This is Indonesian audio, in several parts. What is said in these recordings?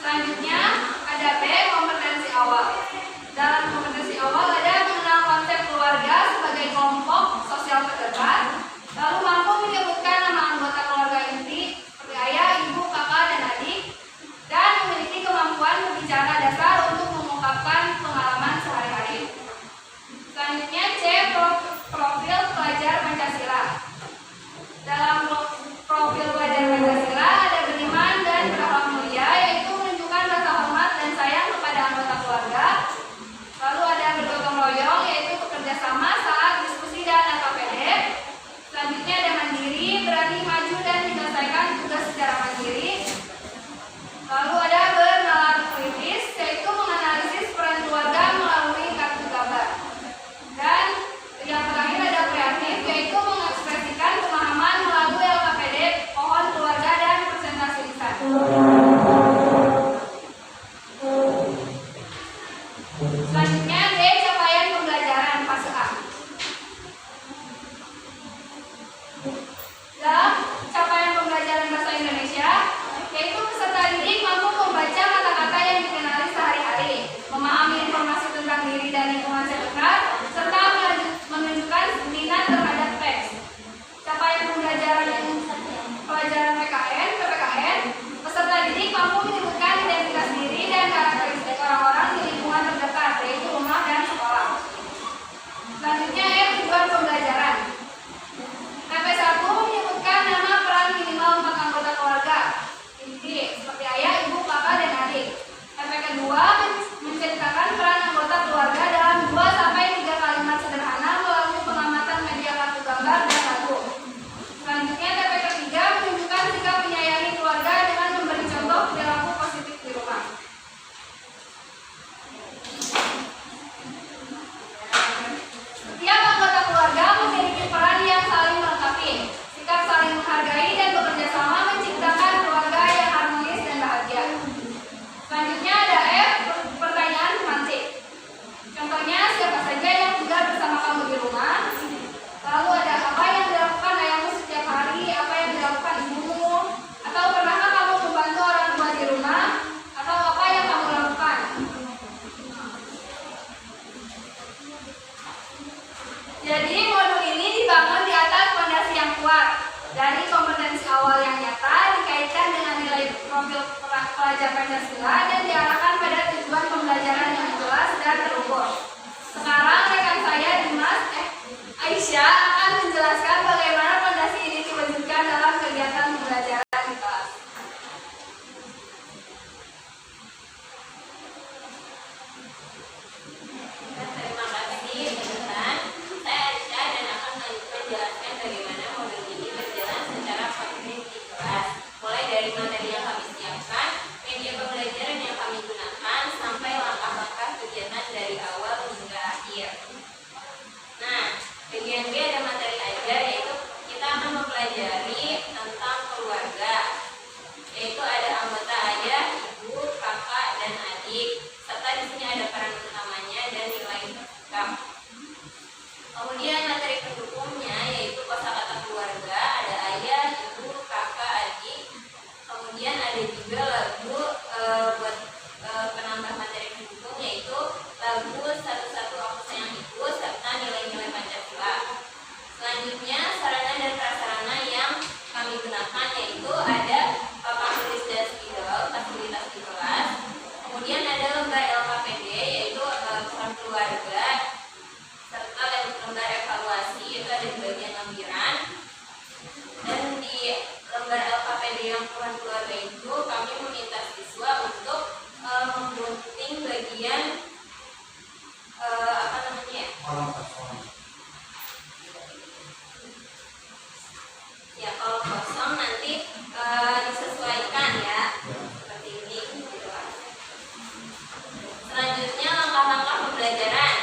Selanjutnya ada B, kompetensi awal. Dalam kompetensi awal ada mengenal konsep keluarga sebagai kelompok sosial terdekat, lalu mampu menyebutkan nama anggota keluarga inti seperti ayah, ibu, kakak, dan adik, dan memiliki kemampuan berbicara dasar untuk mengungkapkan pengalaman sehari-hari. Selanjutnya C, profil pelajar Pancasila. Dalam profil pelajar Pancasila ada beriman dan berakhlak mulia, yaitu menunjukkan rasa hormat dan sayang kepada anggota keluarga. Lalu ada bergotong royong, yaitu bekerja sama saat diskusi dan LKPD. Selanjutnya ada mandiri, berani maju dan menyelesaikan tugas secara mandiri. Lalu ada bernalar kritis, yaitu menganalisis peran keluarga melalui kartu gambar. Dan yang terakhir ada kreatif, yaitu mengekspresikan pemahaman melalui LKPD, pohon keluarga, dan presentasi lisan. Selanjutnya D, capaian pembelajaran fase A. Dalam capaian pembelajaran bahasa Indonesia, yaitu peserta didik mampu membaca kata-kata yang dikenali sehari-hari, memahami informasi tentang diri dan lingkungan sekitar, serta menunjukkan minat terhadap teks. Capaian pelajaran PPKN, peserta didik mampu menyebutkan identitas diri dan karakteristik orang-orang di lingkungan terdekat, yaitu rumah dan sekolah. Selanjutnya E, tujuan pembelajaran. TP1 menyebutkan nama peran minimal 4 anggota keluarga inti seperti ayah, ibu, kakak, dan adik. TP kedua menceritakan peran anggota keluarga dalam 2-3 kalimat sederhana melalui pengamatan media kartu gambar dan lagu. Selanjutnya TP ketiga menunjukkan sikap menyayangi keluarga dengan memberi contoh perilaku positif di rumah. Setiap anggota keluarga memiliki peran yang saling melengkapi. Sikap saling menghargai dan bekerja sama menciptakan keluarga yang harmonis dan bahagia. Selanjutnya ada F, pertanyaan pemantik. Contohnya, siapa saja yang tinggal bersama kamu di rumah? Lalu ada apa yang dilakukan ayahmu setiap hari? Apa yang dilakukan ibumu? Atau pernahkah kamu membantu orang tua di rumah? Atau apa yang kamu lakukan? Jadi modul ini dibangun di atas fondasi yang kuat. Dari kompetensi awal yang nyata dikaitkan dengan nilai profil pelajar Pancasila dan diarahkan pada tujuan pembelajaran yang jelas dan terukur. Sekarang rekan saya Aisyah akan menjelaskan bagaimana fondasi ini diwujudkan dalam kegiatan pembelajaran di kelas. Terima kasih teman-teman. Saya Aisyah dan akan menjelaskan bagaimana modul ini berjalan secara konkret di kelas. Mulai dari materi yang kami siapkan, media pembelajaran yang kami gunakan, sampai langkah-langkah kegiatan dari awal hingga akhir. Nah, bagian B ada materi ajar, yaitu kita akan mempelajari tentang keluarga, yaitu ada anggota ayah, ibu, kakak, dan adik, serta di sini ada peran utamanya dan nilai sikap. Kemudian materi pendukungnya yaitu kosakata keluarga, ada ayah, ibu, kakak, adik. Kemudian ada juga lagu buat penambah materi pendukung, yaitu lagu Satu-Satu Aku Sayang Ibu serta nilai-nilai Pancasila. Selanjutnya sarana dan prasarana yang kami gunakan yaitu ada papan tulis dan spidol, fasilitas di kelas. Kemudian ada lembar LKPD yaitu peran keluarga, serta lembar evaluasi itu ada di bagian lampiran. Dan di lembar LKPD yang peran keluarga itu kami meminta siswa untuk memgunting bagian ya kalau kosong nanti disesuaikan ya seperti ini gitu. Selanjutnya langkah-langkah pembelajaran,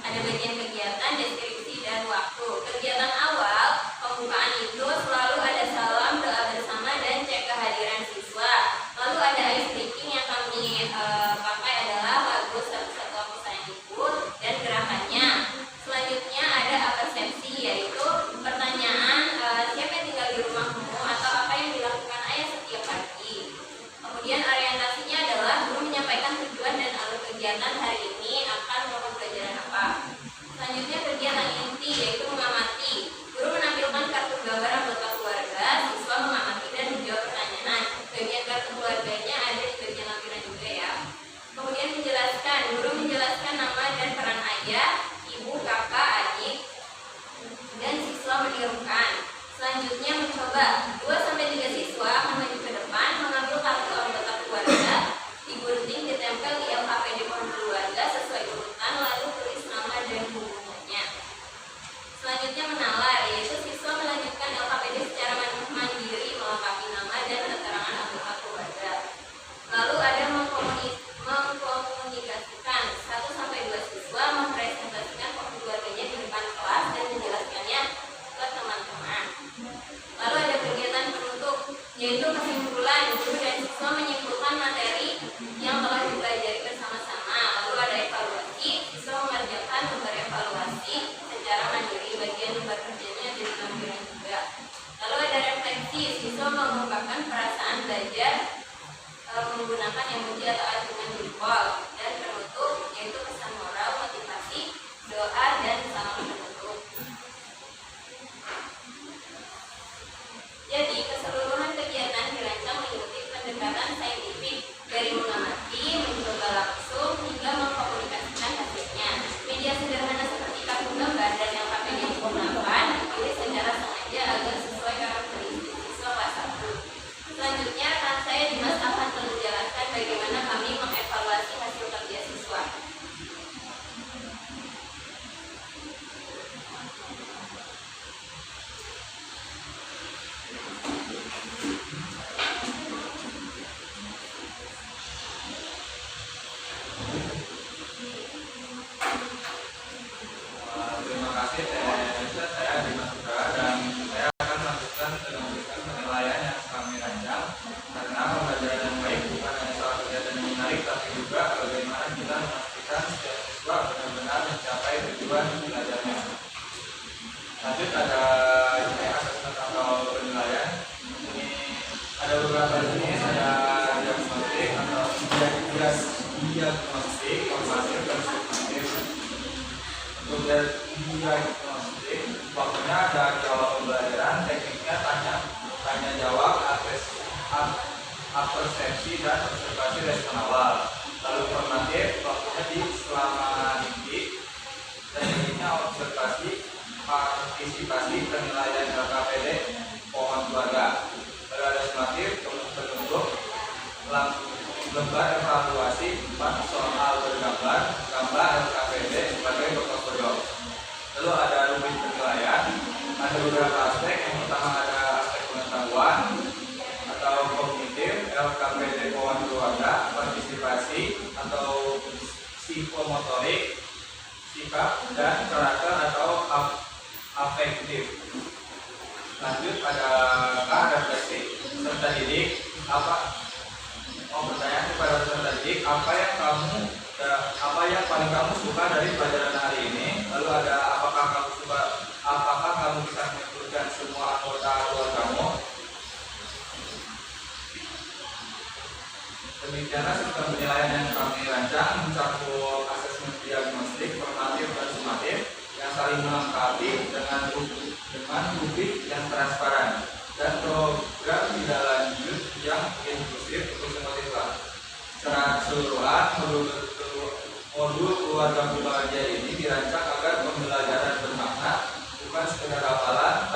ada bagian kegiatan, deskripsi, dan waktu. Kegiatan awal pembukaan itu selalu ada salam, doa bersama, dan cek kehadiran siswa. Lalu ada ice breaking yang kami pakai adalah lagu Satu-Satu Aku Sayang Ibu dan gerakannya. Selanjutnya ada persepsi, yaitu pertanyaan siapa yang tinggal di rumahmu atau apa yang dilakukan ayah setiap pagi. Kemudian orientasinya adalah menggunakan emoji atau argumen jempol. Dan penutup yaitu pesan moral, motivasi, doa, dan salam penutup. Jadi keseluruhan kegiatan dirancang mengikuti pendekatan saintifik dari mengamati, mencoba langsung, hingga mengkomunikasikan hasilnya. Media sederhana seperti kartu gambar dan LKPD digunakan dipilih secara sengaja agar sesuai karakteristik siswa kelas 1. Selanjutnya rekan saya Dimas akan menjelaskan bagaimana kami mengevaluasi hasil kerja siswa. Terima kasih saya Dimas Putra, dan saya akan melanjutkan dengan memberikan penilaian yang kami rancang, karena pembelajaran yang baik bukan hanya soal kegiatan yang menarik, tapi juga bagaimana kita memastikan setiap siswa benar-benar mencapai tujuan belajarnya. Lanjut ada asesmen atau penilaian. Ini ada beberapa jenis, ada diagnostik atau diagnostik, formatif, dan substantif. Untuk diagnostik, waktunya ada jawab pembelajaran, tekniknya tanya jawab, persepsi, dan observasi respon awal. Lalu formatif, waktunya di selama didik, tekniknya observasi, partisipasi, penilaian LKPD, pohon keluarga. Lalu ada sumatif, penutup, lembar evaluasi, 4 soal bergambar, gambar LKPD sebagai portofolio. Lalu ada rubrik penilaian, ada beberapa aspek. Yang pertama ada aspek pengetahuan atau kognitif, LKPD pohon keluarga, partisipasi atau psikomotorik, sikap, dan karakter atau afektif. Lanjut ada adaptasi. Peserta didik pertanyaan kepada peserta didik, apa yang paling kamu suka dari pelajaran hari ini? Lalu ada apakah kamu bisa menyebutkan semua anggota keluargamu? Demikianlah sistem penilaian yang kami rancang, mencakup asesmen diagnostik, formatif, dan sumatif yang saling melengkapi dengan rubrik yang transparan dan program tidak lanjut yang inklusif untuk semua siswa. Secara keseluruhan, modul keluarga belajar ini dirancang agar pembelajaran bermakna, bukan sekedar hafalan,